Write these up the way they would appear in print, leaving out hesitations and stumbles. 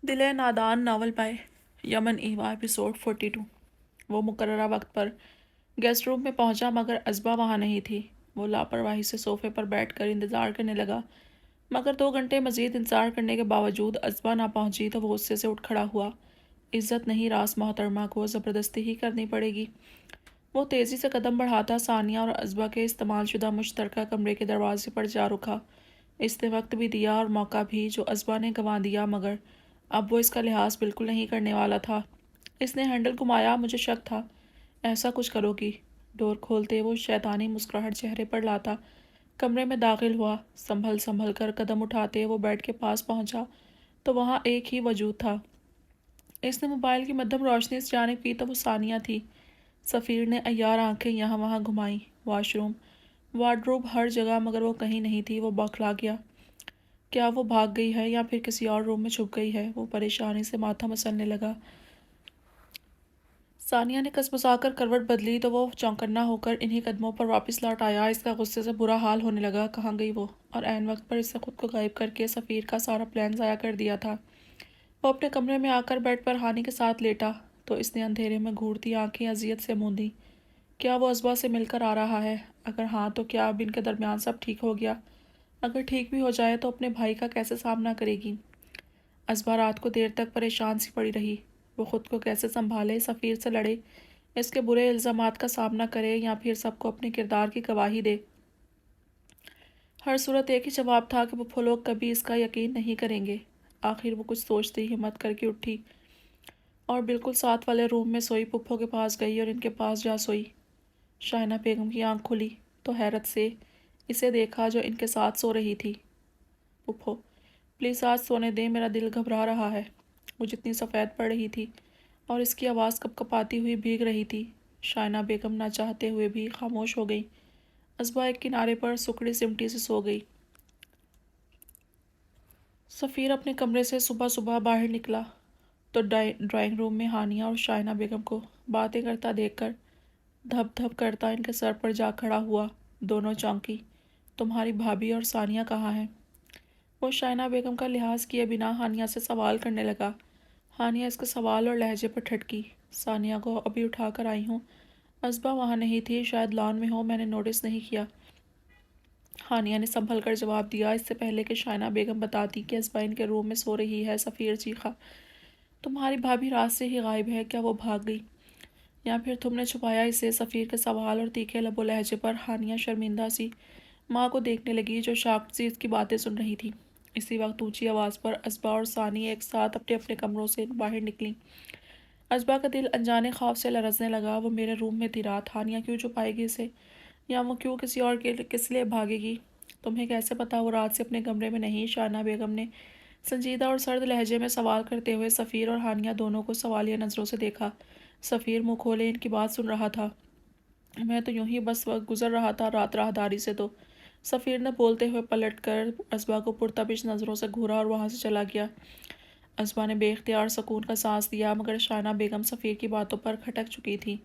دل نادان ناول پائے یمن ایوا ایپیسوڈ 42۔ وہ مقررہ وقت پر گیسٹ روم میں پہنچا مگر ازبا وہاں نہیں تھی۔ وہ لاپرواہی سے صوفے پر بیٹھ کر انتظار کرنے لگا مگر 2 گھنٹے مزید انتظار کرنے کے باوجود ازبا نہ پہنچی تو وہ غصے سے اٹھ کھڑا ہوا۔ عزت نہیں راس محترمہ کو زبردستی ہی کرنی پڑے گی۔ وہ تیزی سے قدم بڑھاتا ثانیہ اور ازبا کے استعمال شدہ مشترکہ کمرے کے دروازے پر جا رکا۔ اس نے وقت بھی دیا اور موقع بھی جو ازبا نے گنوا دیا مگر اب وہ اس کا لحاظ بالکل نہیں کرنے والا تھا۔ اس نے ہینڈل گھمایا۔ مجھے شک تھا ایسا کچھ کرو گی۔ ڈور کھولتے وہ شیطانی مسکراہٹ چہرے پر لاتا کمرے میں داخل ہوا۔ سنبھل کر قدم اٹھاتے وہ بیڈ کے پاس پہنچا تو وہاں ایک ہی وجود تھا۔ اس نے موبائل کی مدھم روشنی اس جانب کی تو وہ ثانیہ تھی۔ سفیر نے عیار آنکھیں یہاں وہاں گھمائیں۔ واش روم، وارڈروب، ہر جگہ مگر وہ کہیں نہیں تھی۔ وہ بوکھلا گیا۔ کیا وہ بھاگ گئی ہے یا پھر کسی اور روم میں چھپ گئی ہے؟ وہ پریشانی سے ماتھا مسلنے لگا۔ ثانیہ نے کسمسا کر کروٹ بدلی تو وہ چونکنا ہو کر انہی قدموں پر واپس لوٹ آیا۔ اس کا غصے سے برا حال ہونے لگا۔ کہاں گئی وہ؟ اور عین وقت پر اس سے خود کو غائب کر کے سفیر کا سارا پلان ضائع کر دیا تھا۔ وہ اپنے کمرے میں آ کر بیڈ پر ہانی کے ساتھ لیٹا تو اس نے اندھیرے میں گھورتی آنکھیں اذیت سے موندی۔ کیا وہ ازبا سے مل کر آ رہا ہے؟ اگر ہاں تو کیا اب ان کے درمیان سب ٹھیک ہو گیا؟ اگر ٹھیک بھی ہو جائے تو اپنے بھائی کا کیسے سامنا کرے گی؟ ازبا رات کو دیر تک پریشان سی پڑی رہی۔ وہ خود کو کیسے سنبھالے، سفیر سے لڑے، اس کے برے الزامات کا سامنا کرے یا پھر سب کو اپنے کردار کی گواہی دے۔ ہر صورت ایک ہی جواب تھا کہ پھپھو لوگ کبھی اس کا یقین نہیں کریں گے۔ آخر وہ کچھ سوچتی ہمت کر کے اٹھی اور بالکل ساتھ والے روم میں سوئی پھپھو کے پاس گئی اور ان کے پاس جا سوئی۔ شائنہ بیگم کی آنکھ کھلی تو حیرت سے اسے دیکھا جو ان کے ساتھ سو رہی تھی۔ پھپھو پلیز آج سونے دیں، میرا دل گھبرا رہا ہے۔ وہ جتنی سفید پڑ رہی تھی اور اس کی آواز کپ کپاتی ہوئی بھیگ رہی تھی۔ شائنہ بیگم نہ چاہتے ہوئے بھی خاموش ہو گئی۔ ازبا ایک کنارے پر سکڑی سمٹی سے سو گئی۔ سفیر اپنے کمرے سے صبح صبح باہر نکلا تو ڈرائنگ روم میں ہانیہ اور شائنہ بیگم کو باتیں کرتا دیکھ کر دھپ دھپ کرتا ان کے سر پر جا کھڑا ہوا۔ دونوں چونکی۔ تمہاری بھابھی اور ثانیہ کہاں ہیں؟ وہ شائنہ بیگم کا لحاظ کیے بنا ہانیہ سے سوال کرنے لگا۔ ہانیہ اس کے سوال اور لہجے پر ٹھٹکی۔ ثانیہ کو ابھی اٹھا کر آئی ہوں۔ ازبا وہاں نہیں تھی، شاید لان میں ہو، میں نے نوٹس نہیں کیا۔ ہانیہ نے سنبھل کر جواب دیا اس سے پہلے کہ شائنہ بیگم بتاتی کہ ازبا ان کے روم میں سو رہی ہے۔ سفیر چیخا، تمہاری بھابھی رات سے ہی غائب ہے، کیا وہ بھاگ گئی یا پھر تم نے چھپایا اسے؟ سفیر کے سوال اور تیکھے لب و لہجے پر ہانیہ شرمندہ سی ماں کو دیکھنے لگی جو شاکڈ سی اس کی باتیں سن رہی تھی۔ اسی وقت اونچی آواز پر ازبا اور ثانی ایک ساتھ اپنے اپنے کمروں سے باہر نکلیں۔ ازبا کا دل انجانے خوف سے لرزنے لگا۔ وہ میرے روم میں تھی رات، ہانیہ کیوں چھپائے گی اسے؟ یا وہ کیوں کسی اور کے کس لیے بھاگے گی؟ تمہیں کیسے پتا وہ رات سے اپنے کمرے میں نہیں؟ شائنہ بیگم نے سنجیدہ اور سرد لہجے میں سوال کرتے ہوئے سفیر اور ہانیہ دونوں کو سوالیہ نظروں سے دیکھا۔ سفیر منہ کھولے ان کی بات سن رہا تھا۔ میں تو یوں ہی بس وقت گزر رہا تھا رات راہداری سے تو۔ سفیر نے بولتے ہوئے پلٹ کر ازبا کو پرتپش نظروں سے گھورا اور وہاں سے چلا گیا۔ ازبا نے بے اختیار سکون کا سانس لیا مگر شائنہ بیگم سفیر کی باتوں پر کھٹک چکی تھی۔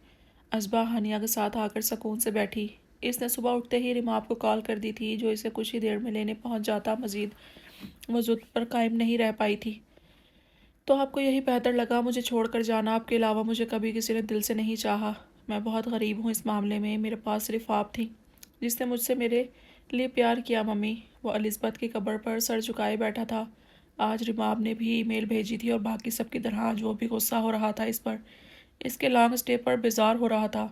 ازبا ہانیہ کے ساتھ آ کر سکون سے بیٹھی۔ اس نے صبح اٹھتے ہی رماب کو کال کر دی تھی جو اسے کچھ ہی دیر میں لینے پہنچ جاتا۔ مزید وہ ضد پر قائم نہیں رہ پائی تھی۔ تو آپ کو یہی بہتر لگا مجھے چھوڑ کر جانا؟ آپ کے علاوہ مجھے کبھی کسی نے دل سے نہیں چاہا۔ میں بہت غریب ہوں اس معاملے میں، میرے پاس صرف آپ تھی جس نے مجھ سے میرے لیے پیار کیا۔ ممی، وہ الزبتھ کی قبر پر سر جھکائے بیٹھا تھا۔ آج رماب نے بھی ای میل بھیجی تھی اور باقی سب کی طرح آج وہ بھی غصہ ہو رہا تھا اس پر، اس کے لانگ اسٹے پر بیزار ہو رہا تھا۔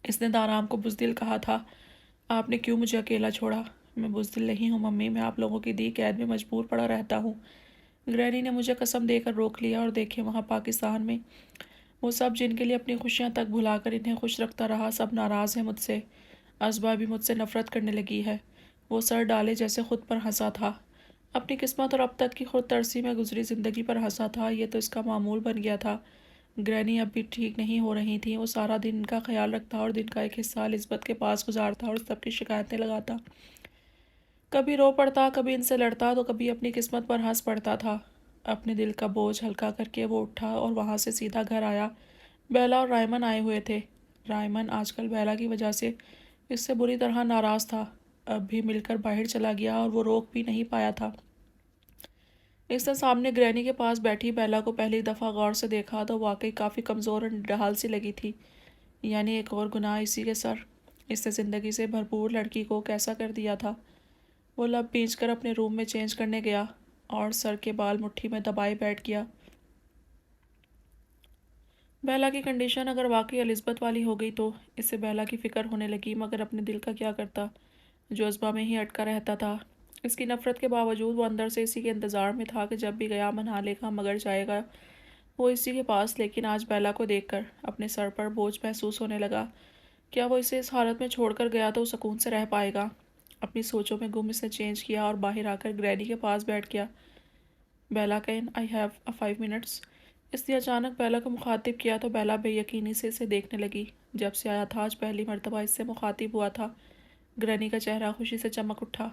اس نے دارام کو بزدل کہا تھا، آپ نے کیوں مجھے اکیلا چھوڑا؟ میں بزدل نہیں ہوں ممی، میں آپ لوگوں کی دی قید میں مجبور پڑا رہتا ہوں۔ گرینی نے مجھے قسم دے کر روک لیا اور دیکھے وہاں پاکستان میں وہ سب جن کے لیے اپنی خوشیاں تک بھلا کر انہیں خوش رکھتا رہا، سب ناراض ہیں مجھ سے۔ ازبا بھی مجھ سے نفرت کرنے لگی ہے۔ وہ سر ڈالے جیسے خود پر ہنسا تھا، اپنی قسمت اور اب تک کی خود ترسی میں گزری زندگی پر ہنسا تھا۔ یہ تو اس کا معمول بن گیا تھا۔ گرینی اب بھی ٹھیک نہیں ہو رہی تھیں۔ وہ سارا دن ان کا خیال رکھتا اور دن کا ایک حصہ الزبتھ کے پاس گزارتا اور سب کی شکایتیں لگاتا۔ کبھی رو پڑتا، کبھی ان سے لڑتا تو کبھی اپنی قسمت پر ہنس پڑتا تھا۔ اپنے دل کا بوجھ ہلکا کر کے وہ اٹھا اور وہاں سے سیدھا گھر آیا۔ بیلا اور رائمن آئے ہوئے تھے۔ رائمن آج کل بیلا کی وجہ سے اس سے بری طرح ناراض تھا۔ اب بھی مل کر باہر چلا گیا اور وہ روک بھی نہیں پایا تھا۔ اس نے سامنے گرینی کے پاس بیٹھی بیلا کو پہلی دفعہ غور سے دیکھا تو واقعی کافی کمزور اور نڈھال سی لگی تھی۔ یعنی ایک اور گناہ اسی کے سر۔ اس نے زندگی سے بھرپور لڑکی کو کیسا کر دیا تھا۔ وہ لب بھینچ کر اپنے روم میں چینج کرنے گیا اور سر کے بال مٹھی میں دبائے بیٹھ گیا۔ بیلا کی کنڈیشن اگر واقعی الزبتھ والی ہو گئی تو اس سے بیلا کی فکر ہونے لگی، مگر اپنے دل کا کیا کرتا جو ازبا میں ہی اٹکا رہتا تھا۔ اس کی نفرت کے باوجود وہ اندر سے اسی کے انتظار میں تھا کہ جب بھی گیا منا لے گا، مگر جائے گا وہ اسی کے پاس۔ لیکن آج بیلا کو دیکھ کر اپنے سر پر بوجھ محسوس ہونے لگا۔ کیا وہ اسے اس حالت میں چھوڑ کر گیا تو سکون سے رہ پائے گا؟ اپنی سوچوں میں گم اس نے چینج کیا اور باہر آ کر گرینی کے پاس بیٹھ گیا۔ بیلا کین آئی ہیو 5 منٹس؟ اس نے اچانک بیلا کو مخاطب کیا تو بیلا بے یقینی سے اسے دیکھنے لگی۔ جب سے آیا تھا آج پہلی مرتبہ اس سے مخاطب ہوا تھا۔ گرینی کا چہرہ خوشی سے چمک اٹھا۔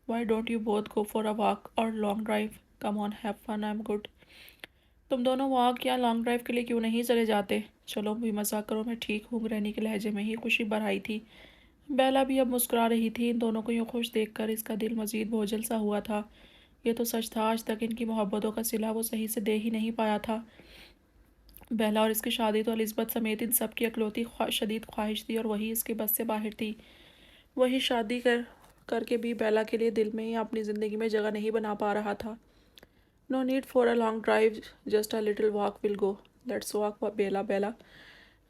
Why don't you both go for a walk or long drive? Come on, have fun, I'm good. تم دونوں واک یا لانگ ڈرائیو کے لیے کیوں نہیں چلے جاتے؟ چلو بھی مزاق کرو، میں ٹھیک ہوں۔ گرینی کے لہجے میں ہی خوشی بھر آئی تھی۔ بیلا بھی اب مسکرا رہی تھی۔ ان دونوں کو یوں خوش دیکھ کر اس کا دل مزید بوجھل سا ہوا تھا۔ یہ تو سچ تھا، آج تک ان کی محبتوں کا صلہ وہ صحیح سے دے ہی نہیں پایا تھا۔ بیلا اور اس کی شادی تو الزبتھ سمیت ان سب کی اکلوتی شدید خواہش تھی اور وہی اس کے بس سے باہر تھی۔ وہی شادی کر کے بھی بیلا کے لیے دل میں یا اپنی زندگی میں جگہ نہیں بنا پا رہا تھا۔ No need for a long drive, just a little walk will go. Let's walk, Bela. Bela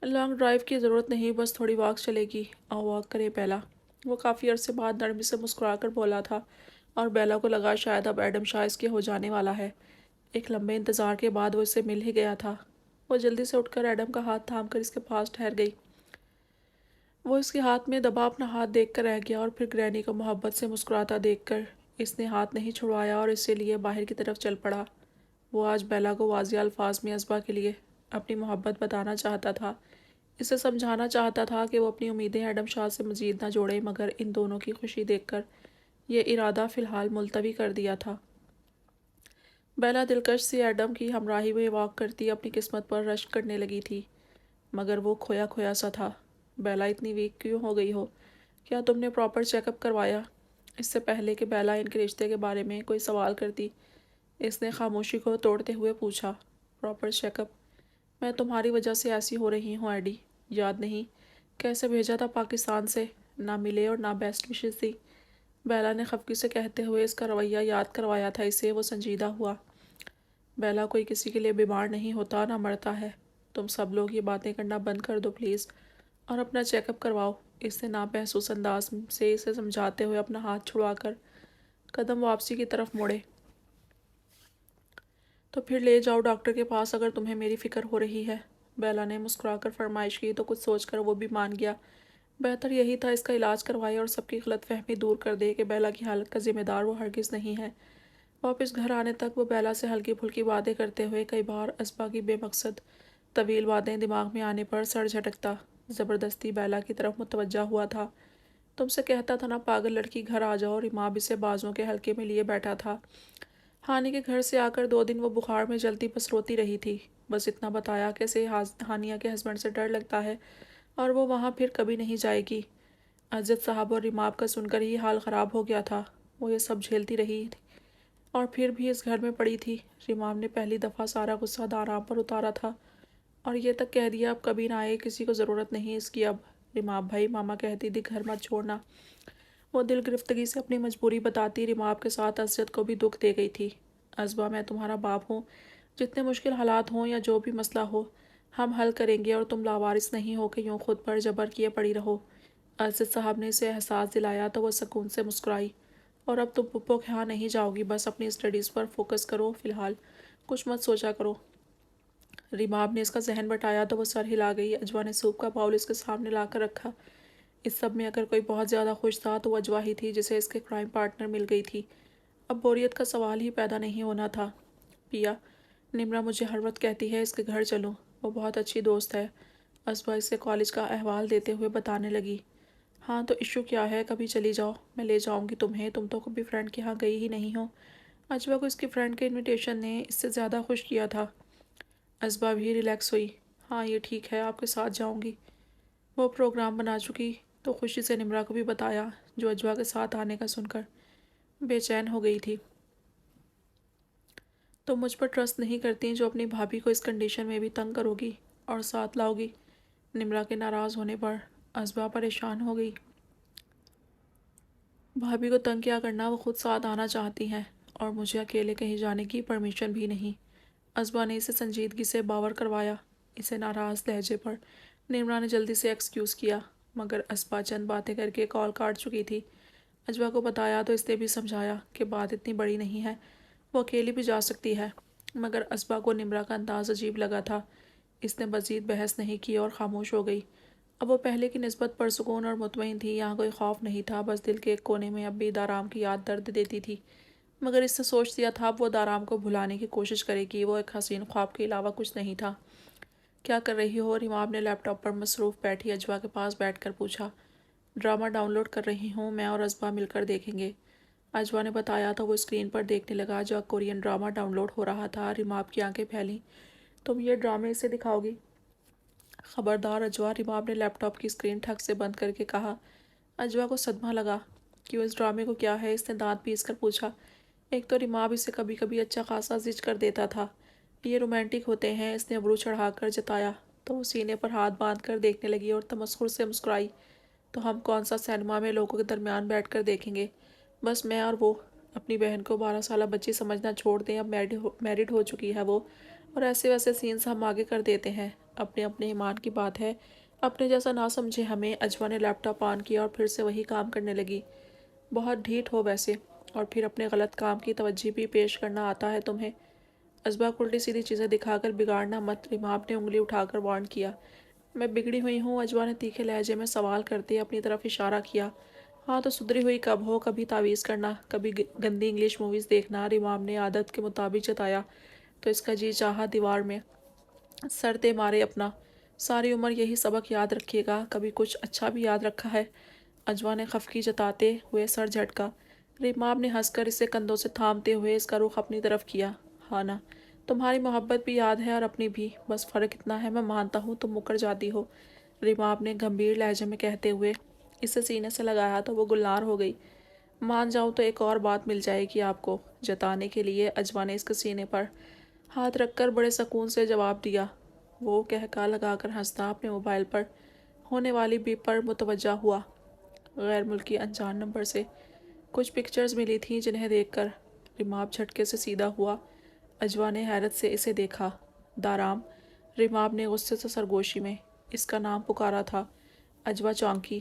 long drive کی ضرورت نہیں، بس تھوڑی واک چلے گی۔ آؤ واک کرے بیلا۔ وہ کافی عرصے بعد نرمی سے مسکرا کر بولا تھا اور بیلا کو لگا شاید اب ایڈم شاہ اس کے ہو جانے والا ہے۔ ایک لمبے انتظار کے بعد وہ اس سے مل ہی گیا تھا۔ وہ جلدی سے اٹھ کر ایڈم کا ہاتھ تھام کر اس کے پاس ٹھہر گئی۔ وہ اس کے ہاتھ میں دبا اپنا ہاتھ دیکھ کر رہ گیا اور پھر گرینی کو محبت سے مسکراتا دیکھ کر اس نے ہاتھ نہیں چھڑوایا اور اسے لیے باہر کی طرف چل پڑا۔ وہ آج بیلا کو واضح الفاظ میں ازبا کے لیے اپنی محبت بتانا چاہتا تھا، اسے سمجھانا چاہتا تھا کہ وہ اپنی امیدیں ایڈم شاہ سے مزید نہ جوڑے، مگر ان دونوں کی خوشی دیکھ کر یہ ارادہ فی الحال ملتوی کر دیا تھا۔ بیلا دلکش سی ایڈم کی ہمراہی میں واک کرتی اپنی قسمت پر رشک کرنے لگی تھی، مگر وہ کھویا کھویا سا تھا۔ بیلا اتنی ویک کیوں ہو گئی ہو؟ کیا تم نے پراپر چیک اپ کروایا؟ اس سے پہلے کہ بیلا ان کے رشتے کے بارے میں کوئی سوال کرتی، اس نے خاموشی کو توڑتے ہوئے پوچھا۔ Proper check up? میں تمہاری وجہ سے ایسی ہو رہی ہوں ایڈی، یاد نہیں کیسے بھیجا تھا پاکستان سے؟ نہ ملے اور نہ بیسٹ وشز دی۔ بیلا نے خفگی سے کہتے ہوئے اس کا رویہ یاد کروایا تھا اسے۔ وہ سنجیدہ ہوا۔ بیلا کوئی کسی کے لیے بیمار نہیں ہوتا، نہ مرتا ہے۔ تم سب لوگ یہ باتیں کرنا بند کر دو پلیز اور اپنا چیک اپ کرواؤ۔ اس نے نامحسوس انداز سے اسے سمجھاتے ہوئے اپنا ہاتھ چھڑوا کر قدم واپسی کی طرف موڑے۔ تو پھر لے جاؤ ڈاکٹر کے پاس اگر تمہیں میری فکر ہو رہی ہے، بیلا نے مسکرا کر فرمائش کی تو کچھ سوچ کر وہ بھی مان گیا۔ بہتر یہی تھا اس کا علاج کروائے اور سب کی غلط فہمی دور کر دے کہ بیلا کی حالت کا ذمہ دار وہ ہرگز نہیں ہے۔ واپس گھر آنے تک وہ بیلا سے ہلکی پھلکی باتیں کرتے ہوئے کئی بار ازبا کی بے مقصد طویل باتیں دماغ میں آنے پر سر جھٹکتا زبردستی بیلا کی طرف متوجہ ہوا تھا۔ تم سے کہتا تھا نا پاگل لڑکی، گھر آ جاؤ۔ ریماب اسے بازوں کے حلقے میں لیے بیٹھا تھا۔ ہانی کے گھر سے آ کر 2 دن وہ بخار میں جلتی بس روتی رہی تھی۔ بس اتنا بتایا کہ اسے ہانیہ کے ہسبینڈ سے ڈر لگتا ہے اور وہ وہاں پھر کبھی نہیں جائے گی۔ عزت صاحب اور ریماب کا سن کر ہی حال خراب ہو گیا تھا۔ وہ یہ سب جھیلتی رہی اور پھر بھی اس گھر میں پڑی تھی۔ ریماب نے پہلی دفعہ سارا غصہ دارام پر اتارا تھا اور یہ تک کہہ دیا اب کبھی نہ آئے، کسی کو ضرورت نہیں اس کی اب۔ ریماب بھائی، ماما کہتی تھی گھر مت چھوڑنا۔ وہ دل گرفتگی سے اپنی مجبوری بتاتی ریماب کے ساتھ عزت کو بھی دکھ دے گئی تھی۔ ازبا، میں تمہارا باپ ہوں، جتنے مشکل حالات ہوں یا جو بھی مسئلہ ہو ہم حل کریں گے اور تم لاوارث نہیں ہو کہ یوں خود پر جبر کیے پڑی رہو۔ عزت صاحب نے اسے احساس دلایا تو وہ سکون سے مسکرائی۔ اور اب تم پپو کے ہاں نہیں جاؤ گی، بس اپنی اسٹڈیز پر فوکس کرو، فی الحال کچھ مت سوچا کرو۔ ریماب نے اس کا ذہن بٹایا تو وہ سر ہلا گئی۔ اجوا نے سوپ کا باؤل اس کے سامنے لا کر رکھا۔ اس سب میں اگر کوئی بہت زیادہ خوش تھا تو وہ اجوا ہی تھی جسے اس کے کرائم پارٹنر مل گئی تھی۔ اب بوریت کا سوال ہی پیدا نہیں ہونا تھا۔ پیا، نمرا مجھے ہر وقت کہتی ہے اس کے گھر چلوں، وہ بہت اچھی دوست ہے۔ ازبا اس سے کالج کا احوال دیتے ہوئے بتانے لگی۔ ہاں تو ایشو کیا ہے، کبھی چلی جاؤ، میں لے جاؤں گی تمہیں، تم تو کبھی فرینڈ کے ہاں گئی ہی نہیں ہو۔ اجوا کو اس کی فرینڈ کے انویٹیشن نے اس سے زیادہ خوش کیا تھا۔ ازبا بھی ریلیکس ہوئی۔ ہاں یہ ٹھیک ہے، آپ کے ساتھ جاؤں گی۔ وہ پروگرام بنا چکی تو خوشی سے نمرا کو بھی بتایا، جو اجوا کے ساتھ آنے کا سن کر بے چین ہو گئی تھی۔ تم مجھ پر ٹرسٹ نہیں کرتی جو اپنی بھابھی کو اس کنڈیشن میں بھی تنگ کرو گی اور ساتھ لاؤ گی۔ نمرا کے ناراض ہونے پر ازبا پریشان ہو گئی۔ بھابھی کو تنگ کیا کرنا، وہ خود ساتھ آنا چاہتی ہیں اور مجھے اکیلے کہیں جانے کی پرمیشن بھی نہیں۔ ازبا نے اسے سنجیدگی سے باور کروایا۔ اسے ناراض لہجے پر نمرا نے جلدی سے ایکسکیوز کیا، مگر ازبا چند باتیں کر کے کال کاٹ چکی تھی۔ ازبا کو بتایا تو اس نے بھی سمجھایا کہ بات اتنی بڑی نہیں ہے، وہ اکیلی بھی جا سکتی ہے، مگر ازبا کو نمرا کا انداز عجیب لگا تھا۔ اس نے مزید بحث نہیں کی اور خاموش ہو گئی۔ اب وہ پہلے کی نسبت پرسکون اور مطمئن تھی، یہاں کوئی خوف نہیں تھا، بس دل کے ایک کونے میں اب بھی دارام کی یاد درد دیتی تھی، مگر اس نے سوچ لیا تھا اب وہ دارام کو بھلانے کی کوشش کرے گی، وہ ایک حسین خواب کے علاوہ کچھ نہیں تھا۔ کیا کر رہی ہو؟ ریماب نے لیپ ٹاپ پر مصروف بیٹھی ازبا کے پاس بیٹھ کر پوچھا۔ ڈرامہ ڈاؤن لوڈ کر رہی ہوں، میں اور ازبا مل کر دیکھیں گے، ازبا نے بتایا تو وہ اسکرین پر دیکھنے لگا جو کورین ڈرامہ ڈاؤن لوڈ ہو رہا تھا۔ ریماب کی آنکھیں پھیلیں۔ تم یہ ڈرامے اسے دکھاؤ گی؟ خبردار ازبا، ریماب نے لیپ ٹاپ کی اسکرین ٹھک سے بند کر کے کہا۔ ازبا کو صدمہ لگا۔ کیوں، اس ڈرامے کو کیا ہے؟ اس نے دانت پیس کر پوچھا۔ ایک تو ریماب اسے کبھی کبھی اچھا خاصا زج کر دیتا تھا، یہ رومانٹک ہوتے ہیں، اس نے ابرو چڑھا کر جتایا تو وہ سینے پر ہاتھ باندھ کر دیکھنے لگی اور تمسخر سے مسکرائی۔ تو ہم کون سا سینما میں لوگوں کے درمیان بیٹھ کر دیکھیں گے، بس میں اور وہ۔ اپنی بہن کو 12 سالہ بچی سمجھنا چھوڑ دیں، اب میرڈ ہو چکی ہے وہ، اور ایسے ویسے سینس ہم آگے کر دیتے ہیں، اپنے اپنے ایمان کی بات ہے، اپنے جیسا نہ سمجھے ہمیں۔ ازبا نے لیپ ٹاپ آن کیا اور پھر سے وہی کام کرنے لگی۔ بہت ڈھیٹ ہو ویسے، اور پھر اپنے غلط کام کی توجہ بھی پیش کرنا آتا ہے تمہیں۔ ازبا کو الٹی سیدھی چیزیں دکھا کر بگاڑنا مت، ریماب نے انگلی اٹھا کر وارن کیا۔ میں بگڑی ہوئی ہوں؟ ازبا نے تیکھے لہجے میں سوال کرتے اپنی طرف اشارہ کیا۔ ہاں تو سدھری ہوئی کب ہو؟ کبھی تعویذ کرنا، کبھی گندی انگلش موویز دیکھنا، ریماب نے عادت کے مطابق جتایا تو اس کا جی چاہا دیوار میں سر دے مارے اپنا۔ ساری عمر یہی سبق یاد رکھیے گا، کبھی کچھ اچھا بھی یاد رکھا ہے؟ ازبا نے خفگی جتاتے ہوئے سر جھٹکا۔ ریماب نے ہنس کر اسے کندھوں سے تھامتے ہوئے اس کا رخ اپنی طرف کیا۔ ہاں نا، تمہاری محبت بھی یاد ہے اور اپنی بھی، بس فرق اتنا ہے میں مانتا ہوں تم مکر جاتی ہو، ریماب نے گمبھیر لہجے میں کہتے ہوئے اسے سینے سے لگایا تو وہ گلنار ہو گئی۔ مان جاؤں تو ایک اور بات مل جائے گی آپ کو جتانے کے لیے، ازبا نے اس کے سینے پر ہاتھ رکھ کر بڑے سکون سے جواب دیا۔ وہ کہکا لگا کر ہنستا اپنے موبائل پر ہونے والی بیپ پر متوجہ ہوا۔ غیر ملکی انجان نمبر سے کچھ پکچرز ملی تھیں جنہیں دیکھ کر ریماب جھٹکے سے سیدھا ہوا۔ ازبا نے حیرت سے اسے دیکھا۔ دارام، ریماب نے غصے سے سرگوشی میں اس کا نام پکارا تھا۔ ازبا چونکی۔